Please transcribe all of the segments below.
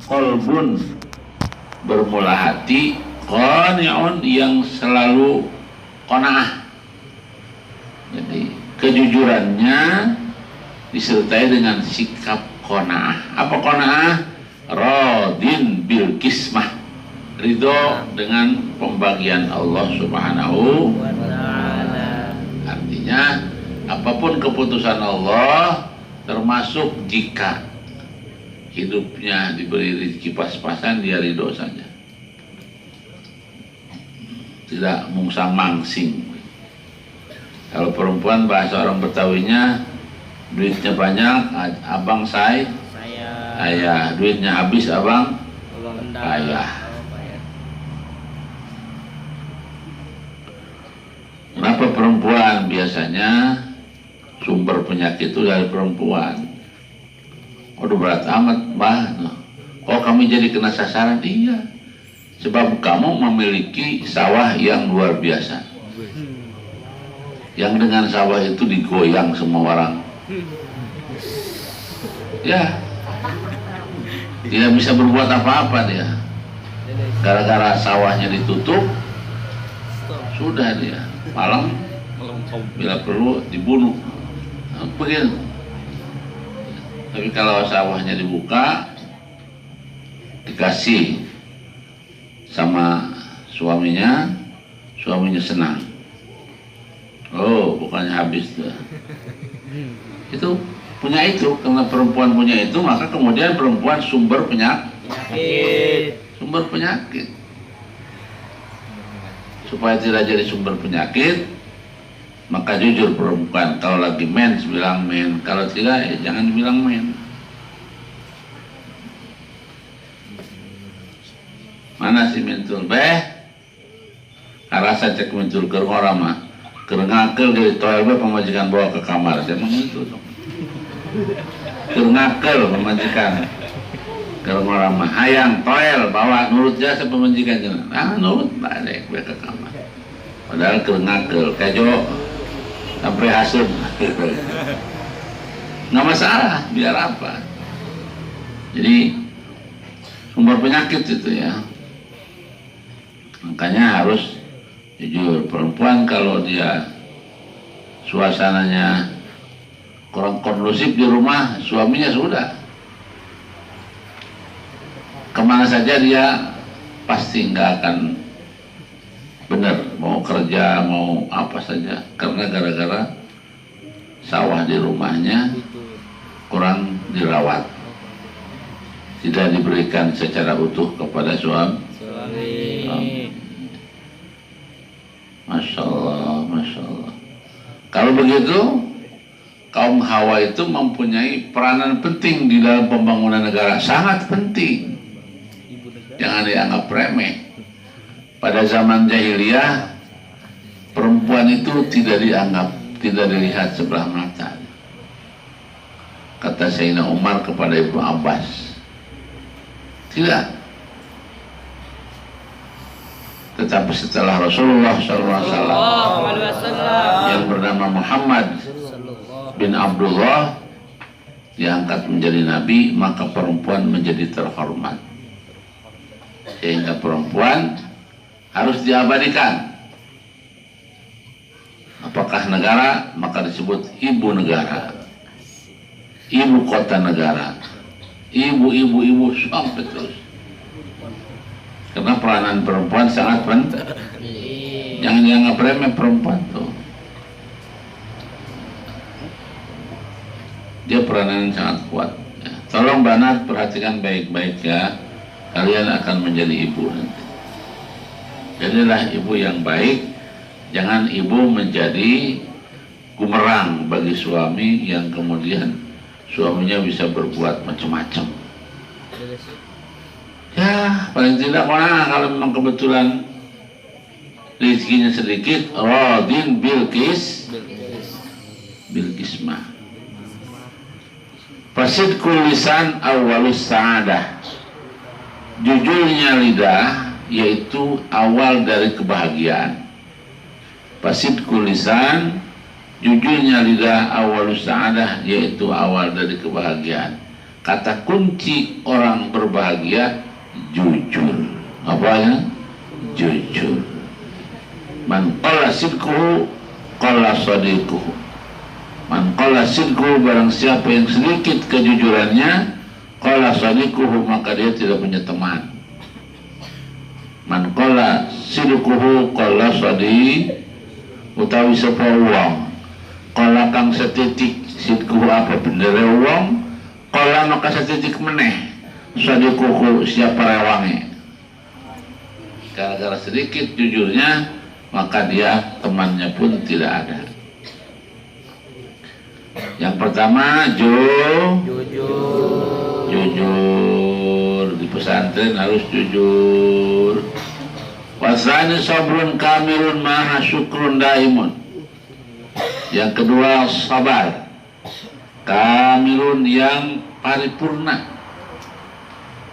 Qalbun bermula hati, qani'un yang selalu qanaah. Jadi kejujurannya disertai dengan sikap qanaah. Apa qanaah? Radin bil kismah, ridho dengan pembagian Allah Subhanahu wa ta'ala. Artinya apapun keputusan Allah, termasuk jika hidupnya diberi rezeki pas-pasan, dia ridho saja, tidak mungsang mangsing. Kalau perempuan, bahasa orang Betawinya, duitnya banyak, abang saya, duitnya habis, abang ayah. Kenapa perempuan? Biasanya sumber penyakit itu dari perempuan. Waduh, berat amat, Mbah. Kok kami jadi kena sasaran? Iya, sebab kamu memiliki sawah yang luar biasa, yang dengan sawah itu digoyang semua orang. Ya, tidak bisa berbuat apa-apa dia. Gara-gara sawahnya ditutup, sudah dia malam bila perlu dibunuh. Begitu. Tapi kalau sawahnya dibuka, dikasih sama suaminya, suaminya senang. Oh, bukannya habis tuh. Itu punya itu, karena perempuan punya itu, maka kemudian perempuan sumber penyakit. Sumber penyakit. Supaya tidak jadi sumber penyakit, maka jujur perempuan, kalau lagi mens bilang men, kalau tidak ya jangan bilang men. Mana si mentul beh? Karasa cek mentul ke orang mah, kerengakel dari toilet pemajikan bawa ke kamar, emang itu dong. Kerengakel pemajikan ke orang mah, hayang toel bawa nurut jasa pemajikan jangan, nurut balik ke kamar. Padahal kerengakel kajo sampai hasil nggak masalah, biar apa. Jadi sumber penyakit itu ya. Makanya harus jujur. Perempuan kalau dia suasananya kurang kondusif di rumah, suaminya sudah kemana saja dia pasti nggak akan benar, mau kerja mau apa saja, karena gara-gara sawah di rumahnya kurang dirawat, tidak diberikan secara utuh kepada suami. Masya Allah, Masya Allah. Kalau begitu, kaum Hawa itu mempunyai peranan penting di dalam pembangunan negara, sangat penting, jangan dianggap remeh. Pada zaman jahiliyah, perempuan itu tidak dianggap, tidak dilihat sebelah mata. Kata Sayyidina Umar kepada Ibnu Abbas, tidak. Tetapi setelah Rasulullah SAW yang bernama Muhammad bin Abdullah diangkat menjadi nabi, maka perempuan menjadi terhormat, sehingga perempuan harus diabadikan. Apakah negara, maka disebut ibu negara, ibu kota negara, ibu sampai terus. Karena peranan perempuan sangat penting. Jangan dianggap remeh perempuan tuh. Dia peranan sangat kuat. Ya. Tolong banat perhatikan baik-baik ya. Kalian akan menjadi ibu nanti. Jadilah ibu yang baik, jangan ibu menjadi bumerang bagi suami yang kemudian suaminya bisa berbuat macam-macam. Ya, paling tidak kalau memang kebetulan rezekinya sedikit, radin bil kismah. Fasidqul lisan awwalus sa'adah. Jujurnya lidah yaitu awal dari kebahagiaan. Fasidqul lisan, jujurnya lidah awalus sa'adah, yaitu awal dari kebahagiaan. Kata kunci orang berbahagia jujur. Apanya? Jujur. Man qalla sidquhu qalla sadiquhu. Man qalla sidquhu, barang siapa yang sedikit kejujurannya, qalla sadiquhu, maka dia tidak punya teman. Man qalla sidquhu qalla sadiq, utawi sapa wong qalla kang setitik sidquhu apa bendera wong, qalla maka setitik meneh sadiquhu siapa rewange. Gara-gara sedikit jujurnya, maka dia temannya pun tidak ada. Yang pertama, jujur. Di pesantren harus jujur. Wasani sabrun kamilun maha syukrun daimun. Yang kedua, sabar kamilun, yang paripurna,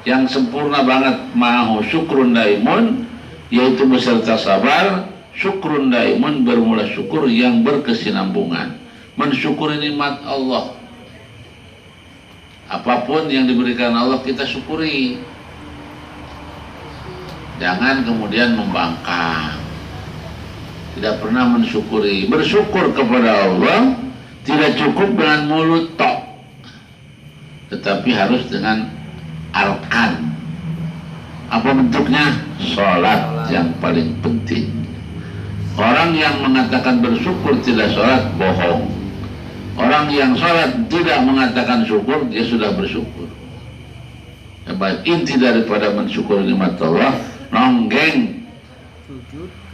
yang sempurna banget, maha syukrun daimun, yaitu beserta sabar. Syukrun daimun, bermula syukur yang berkesinambungan, mensyukuri nikmat Allah. Apapun yang diberikan Allah kita syukuri, jangan kemudian membangkang, tidak pernah mensyukuri. Bersyukur kepada Allah tidak cukup dengan mulut tok, tetapi harus dengan arkan. Apa bentuknya? Sholat yang paling penting. Orang yang mengatakan bersyukur tidak sholat, bohong. Orang yang sholat tidak mengatakan syukur, dia sudah bersyukur. Sebab inti daripada mensyukur nikmat Allah, nonggeng,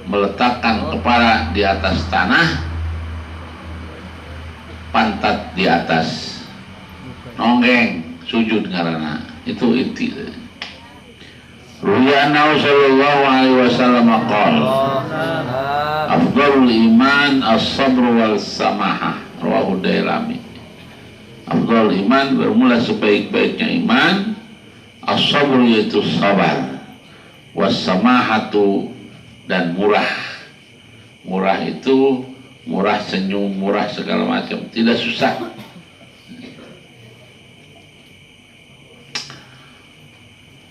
meletakkan kepala di atas tanah, pantat di atas, nonggeng, sujud karena itu inti. Ruhiyana sallallahu alaihi wasallam qala afdalul iman as-sabr wal samahah, rawahu Dailami. Afdalul iman, bermula sebaik-baiknya iman, as-sabr yaitu sabar, was samahatu, dan murah. Murah itu murah senyum, murah segala macam, tidak susah.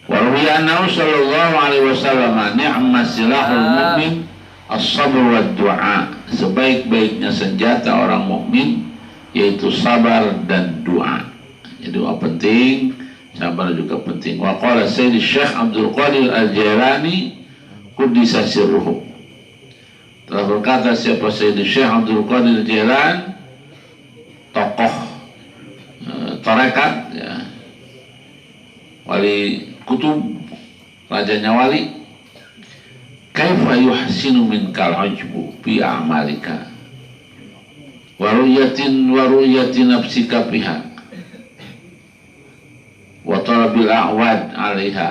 Warwiyanahu sallallahu alaihi wasallam ni'ma silahul mu'min as-sabr wa du'a. Sebaik-baiknya senjata orang mukmin yaitu sabar dan doa. Jadi doa penting, sabar juga penting. Wa qala Sayyid Syekh Abdul Qadir Al-Jailani Quddisa sirruhu, telah berkata siapa Sayyid Syekh Abdul Qadir Al-Jailani, tokoh tarekat ya, wali kutub, rajanya wali, kaifa yuhsinu minkal ujbu fi a'malika wa ru'yati nafsika biha wa talabil a'wad 'alaiha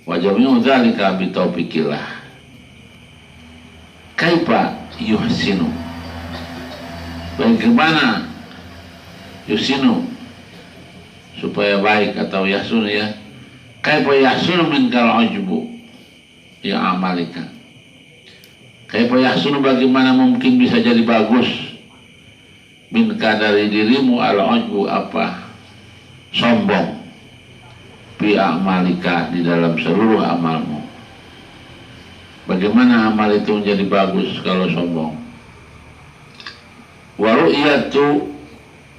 wa jami'u dzalika bi taufiqillah. Kaifa yuhsinu, bagaimana yuhsinu supaya baik, atau yahsunu ya, kaifa yahsunu minkal ujbu ya amalika. Kaifa yahsunu, bagaimana mungkin bisa jadi bagus, minka dari dirimu, al ujbu apa, sombong, bi amalika di dalam seluruh amalmu. Bagaimana amal itu menjadi bagus kalau sombong? Wa ru'yatu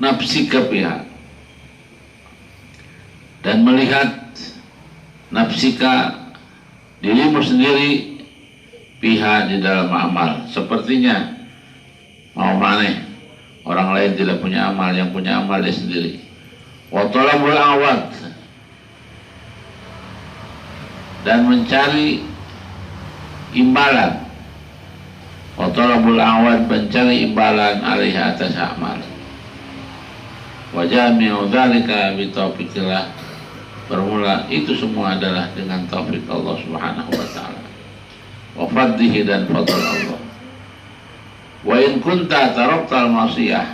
nafsika biha, dan melihat nafsika dirimu sendiri pihak di dalam amal. Sepertinya mau maneh orang lain tidak punya amal, yang punya amal dia sendiri. Wa talabul awad, dan mencari imbalan. Wa talabul awad, mencari imbalan alaihi atas amal. Wa jami'u dzalika bi taufiqillah, bermula itu semua adalah dengan taufik Allah Subhanahu wa taala, wa fadlihi, dan fadl Allah. Wa in kunta taraktal ma'siyah,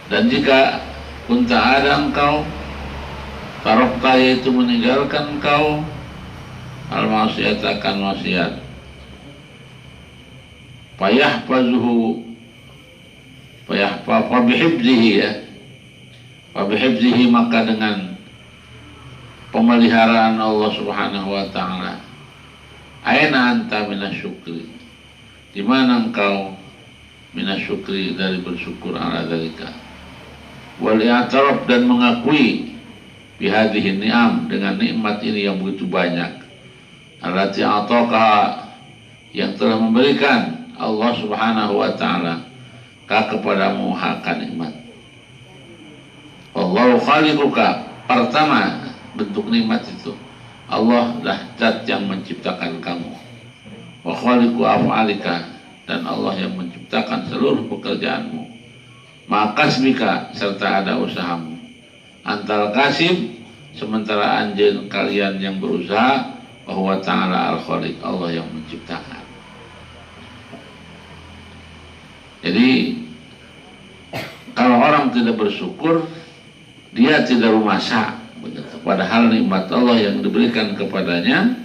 dan jika kunta ada engkau, tarakta yaitu meninggalkan engkau, al ma'siyat akan maksiat, fa bihibdihi ya, Wabihibzihi, maka dengan pemeliharaan Allah Subhanahu wa ta'ala. Aina anta minasyukri, di mana engkau minasyukri, dari bersyukur ala dzalika. Wal i'tiraf, dan mengakui bihadhihi ni'am, dengan nikmat ini yang begitu banyak. Allati ataka, yang telah memberikan Allah Subhanahu wa ta'ala kepadamu hak nikmat. Wallahu khaliquka, pertama bentuk nikmat itu Allah dah zat yang menciptakan kamu. Wa khaliqu af'alika, dan Allah yang menciptakan seluruh pekerjaanmu. Makasbika, serta ada usahamu. Antal kasib, sementara anjen kalian yang berusaha. Bahwa ta'ala al-khaliq, Allah yang menciptakan. Jadi kalau orang tidak bersyukur, dia tidak rumasa. Padahal nikmat Allah yang diberikan kepadanya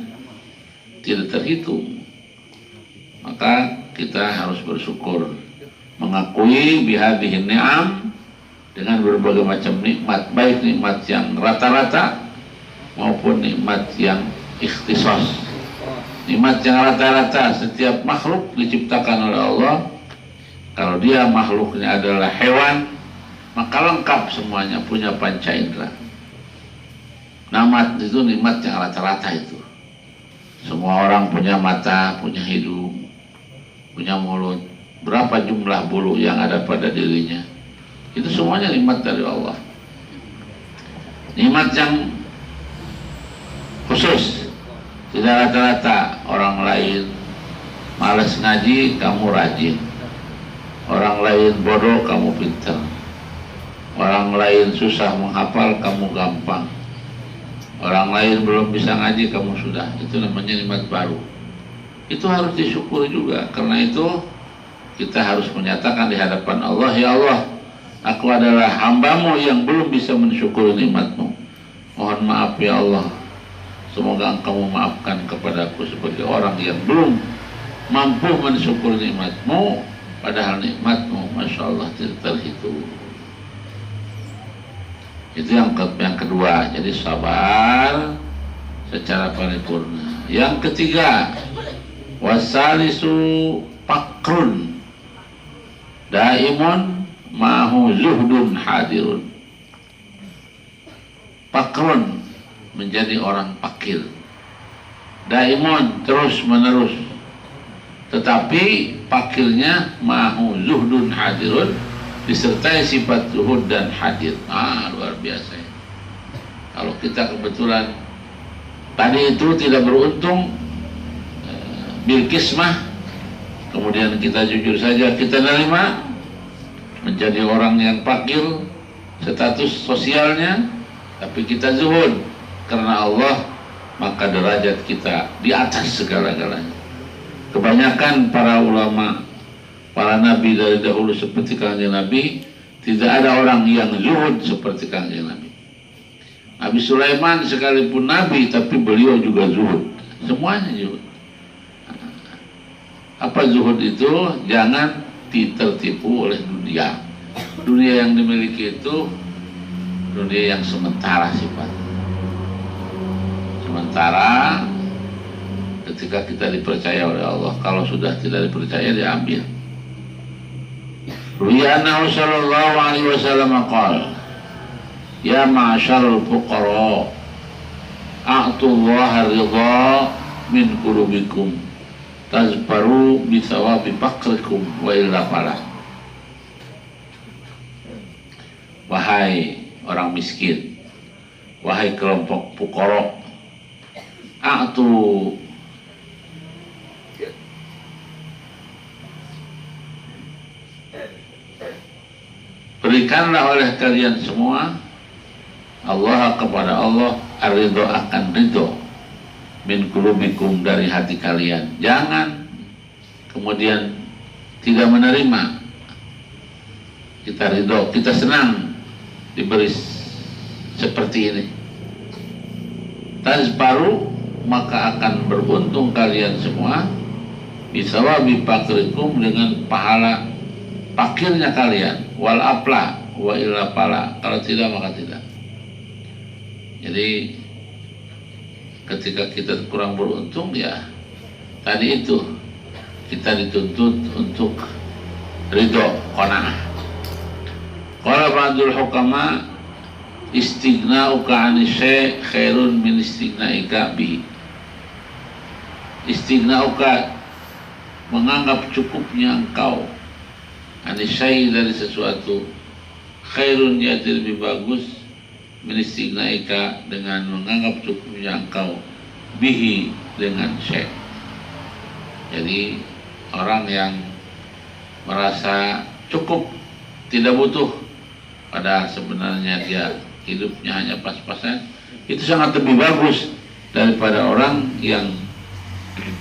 tidak terhitung. Maka kita harus bersyukur, mengakui bihadhihi ni'am, dengan berbagai macam nikmat, baik nikmat yang rata-rata maupun nikmat yang ikhtisas. Nikmat yang rata-rata, setiap makhluk diciptakan oleh Allah. Kalau dia makhluknya adalah hewan, maka lengkap semuanya, punya panca indera. Nikmat itu nikmat yang rata-rata itu. Semua orang punya mata, punya hidung, punya mulut. Berapa jumlah bulu yang ada pada dirinya, itu semuanya nikmat dari Allah. Nikmat yang khusus, tidak rata-rata. Orang lain malas ngaji, kamu rajin. Orang lain bodoh, kamu pintar. Orang lain susah menghafal, kamu gampang. Orang lain belum bisa ngaji, kamu sudah. Itu namanya nikmat baru. Itu harus disyukuri juga. Karena itu kita harus menyatakan di hadapan Allah, ya Allah, aku adalah hambamu yang belum bisa mensyukuri nikmatmu. Mohon maaf ya Allah. Semoga engkau memaafkan kepadaku sebagai orang yang belum mampu mensyukuri nikmatmu. Padahal nikmatmu, Masya Allah, tidak terhitung. Itu yang kedua. Jadi sabar secara paripurna. Yang ketiga, wasalisu pakrun daimun mahu zuhdun hadirun. Pakrun, menjadi orang pakir. Daimun, terus menerus. Tetapi pakirnya mahu zuhdun hadirun, disertai sifat zuhud dan hadir. Luar biasa ya. Kalau kita kebetulan tadi itu tidak beruntung bil kismah, kemudian kita jujur saja kita nerima menjadi orang yang pakir, status sosialnya, tapi kita zuhud karena Allah, maka derajat kita di atas segala-galanya. Kebanyakan para ulama, para nabi dari dahulu seperti kanjeng Nabi, tidak ada orang yang zuhud seperti kanjeng Nabi. Nabi Sulaiman sekalipun nabi, tapi beliau juga zuhud. Semuanya zuhud. Apa zuhud itu? Jangan tertipu oleh dunia. Dunia yang dimiliki itu dunia yang sementara sifatnya. Sementara ketika kita dipercaya oleh Allah, kalau sudah tidak dipercaya diambil. Ruwiyanahu sallallahu alaihi wasallam qala, ya ma'syarul fuqara, a'tullaha ridha min qulubikum, tazbaru bi thawabi faqrikum wa illa falah. Wahai orang miskin, wahai kelompok fuqara, a'tu, berikanlah oleh kalian semua Allah, kepada Allah, ar-ridho, akan ridho min qulubikum, dari hati kalian. Jangan kemudian tidak menerima. Kita ridho, kita senang diberi seperti ini. Tazbaru, maka akan beruntung kalian semua bisawabi fakrikum, dengan pahala pakirnya kalian. Wal apla, wa illa fala. Kalau tidak maka tidak. Jadi ketika kita kurang beruntung, ya tadi itu kita dituntut untuk ridho, qanaah. Qala ba'dul hukama istighna'uka 'ani syai' khairun min istighna'ika bihi. Istighna'uka, menganggap cukupnya engkau, 'ani syai' dari sesuatu, khairun, yaitu lebih bagus, min istighna'ika, dengan menganggap cukupnya engkau, bihi, dengan syai'. Jadi orang yang merasa cukup, tidak butuh, padahal sebenarnya dia hidupnya hanya pas-pasan, itu sangat lebih bagus daripada orang yang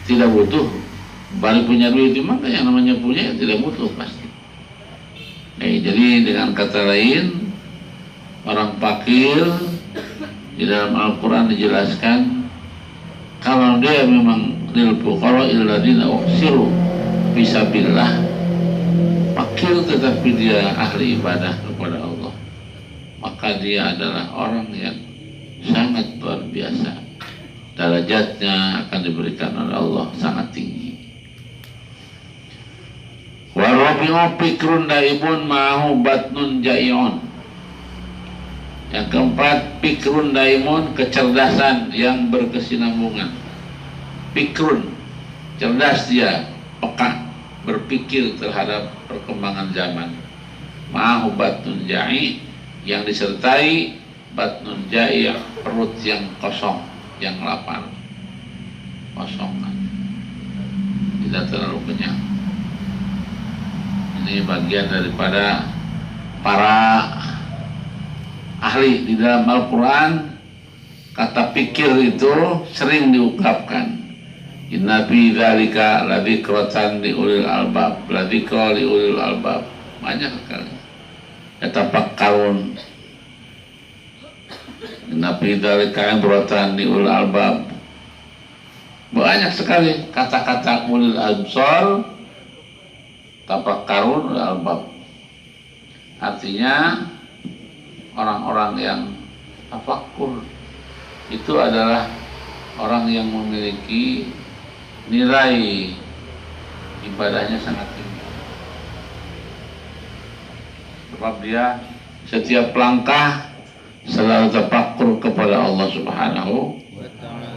tidak butuh, baru punya duit. Maka yang namanya punya, tidak butuh pasti. Jadi dengan kata lain, orang fakir di dalam Al-Quran dijelaskan kalau dia memang lil fuqara'il ladzina uhsiru fisabilillah, fakir tetapi dia ahli ibadah kepada Allah, maka dia adalah orang yang sangat luar biasa. Derajatnya akan diberikan oleh Allah sangat tinggi. Wa rabi'u fikrun daibun ma'ahu batnun ja'i'un. Yang keempat, fikrun daimun, kecerdasan yang berkesinambungan. Fikrun, cerdas dia, peka, berpikir terhadap perkembangan zaman. Ma'ahu batnun ja'i, yang disertai batnun ja'i, perut yang kosong, yang lapar, kosong, tidak terlalu kenyang. Ini bagian daripada para ahli di dalam Al-Quran. Kata pikir itu sering diungkapkan. Inna fi dzalika ladzikratan liulil albab, ladzikra liulil albab. Banyak sekali. Yatafakkarun. Inna fi dzalika ibratan liulil albab. Banyak sekali kata-kata ulil absar, tafakkarun, ulil albab. Artinya orang-orang yang tafakkur itu adalah orang yang memiliki nilai ibadahnya sangat tinggi. Sebab dia setiap langkah selalu tafakkur kepada Allah Subhanahu wa ta'ala.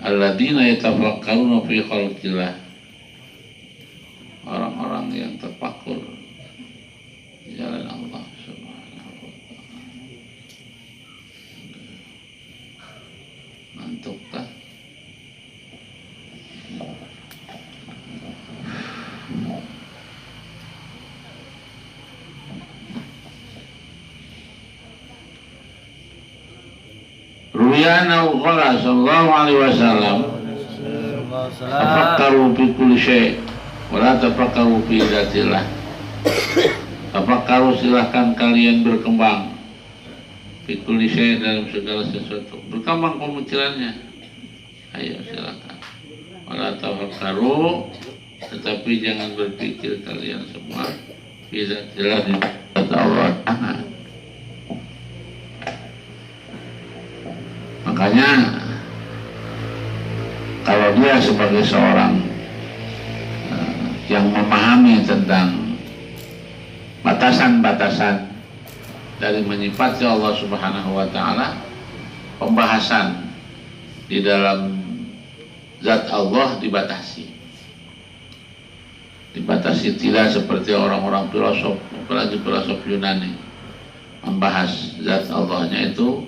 Alladzina yatafakkaruna fi khalqillah. Orang-orang yang tafakkur di jalan Allah Subhanahu wa ta'ala. Ngantuk tak? Ruwiyana qala sallallahu alaihi wasallam, tafakkaru fi kulli syai' wa la tafakkaru fi dzatillah. Tafakkaru, silahkan kalian berkembang, fi kulli syai', dalam segala sesuatu, berkembang pemikirannya. Ayo silahkan. Wa la tafakkaru, tetapi jangan berpikir kalian semua fi dzatillah, di zat Allah. Makanya kalau dia sebagai seorang yang memahami tentang batasan-batasan dari menyifati Allah Subhanahu wa ta'ala, pembahasan di dalam zat Allah dibatasi. Dibatasi, tidak seperti orang-orang filosof, apalagi filosof Yunani, membahas zat Allahnya itu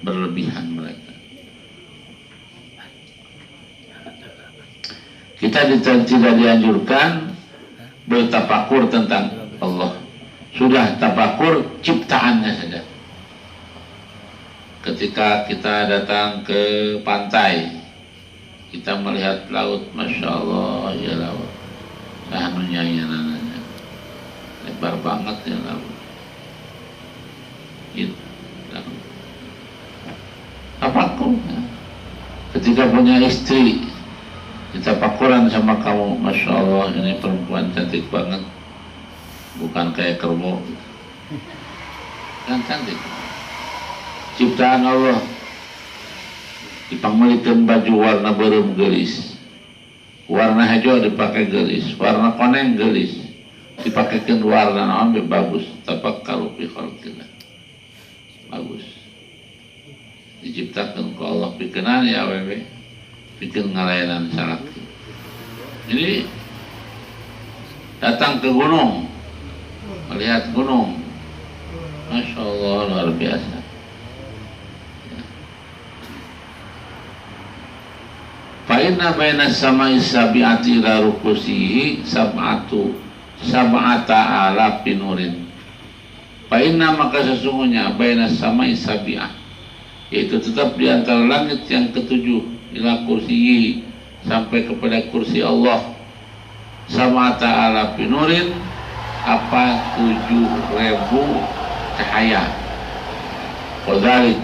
berlebihan mereka. Kita tidak dianjurkan bertafakur tentang Allah. Sudah tafakur ciptaannya saja. Ketika kita datang ke pantai, kita melihat laut, Masya Allah, ya laut. Sahanunya ya nananya. Lebar banget ya laut. Itu. Tafakur. Ketika punya istri, kita pakuran sama kamu, Masya Allah, ini perempuan cantik banget. bukan kayak kerbau. Kan cantik. Ciptaan Allah dipangmelikeun baju warna beureum geulis. Warna hijau dipakai gelis, warna koneng gelis, dipakekeun warna naon bagus, tafakkaru fi khalqillah. Bagus. Diciptakan ku Allah pikeunana ya awewe, pikeun ngalayanan salaki. Jadi datang ke gunung, melihat gunung, Masya Allah luar biasa. Fa'inna baina samai sabi'ati ila rukusihi sab'ata alafin nurin. Fa'inna maka sesungguhnya baina samai sabi'ah, yaitu tetap di antara langit yang ketujuh ila kursihi sampai kepada kursi Allah, sab'ata alafin nurin, apa 7.000 cahaya. Qadzalik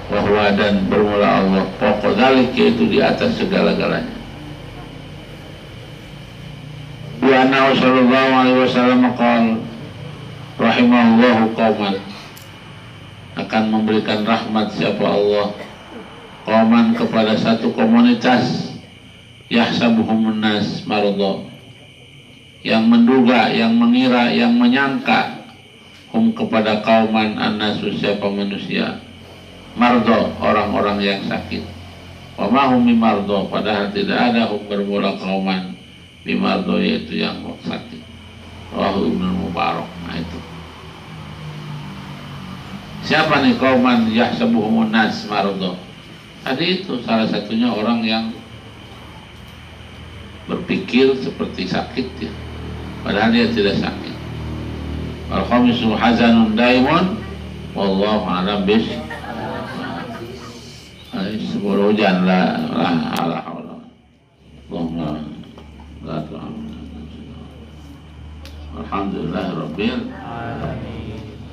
bahwa dan bermula Allah pokoknya yaitu di atas segala-galanya. Wa anna sallallahu alaihi wasallam qala rahimahullahu qauman, akan memberikan rahmat siapa Allah qauman kepada satu komunitas yahsabuhumun nas maradha, yang menduga, yang mengira, yang menyangka hum kepada kauman annasu siapa manusia mardo orang-orang yang sakit, wa ma hum bimardo padahal tidak ada hum bermula kauman bimardo yaitu yang sakit. Rawahu Ibnu Mubarak. Nah itu siapa nih kauman yahsabuhumun nas mardo? Tadi itu salah satunya orang yang berpikir seperti sakit ya, padahal dia tidak sakit. Wal khamisu hazanun daimun wallahu a'lam bis. Sebelum hujan la haula Allahumma la tu'amna. Alhamdulillah rabbil alamin.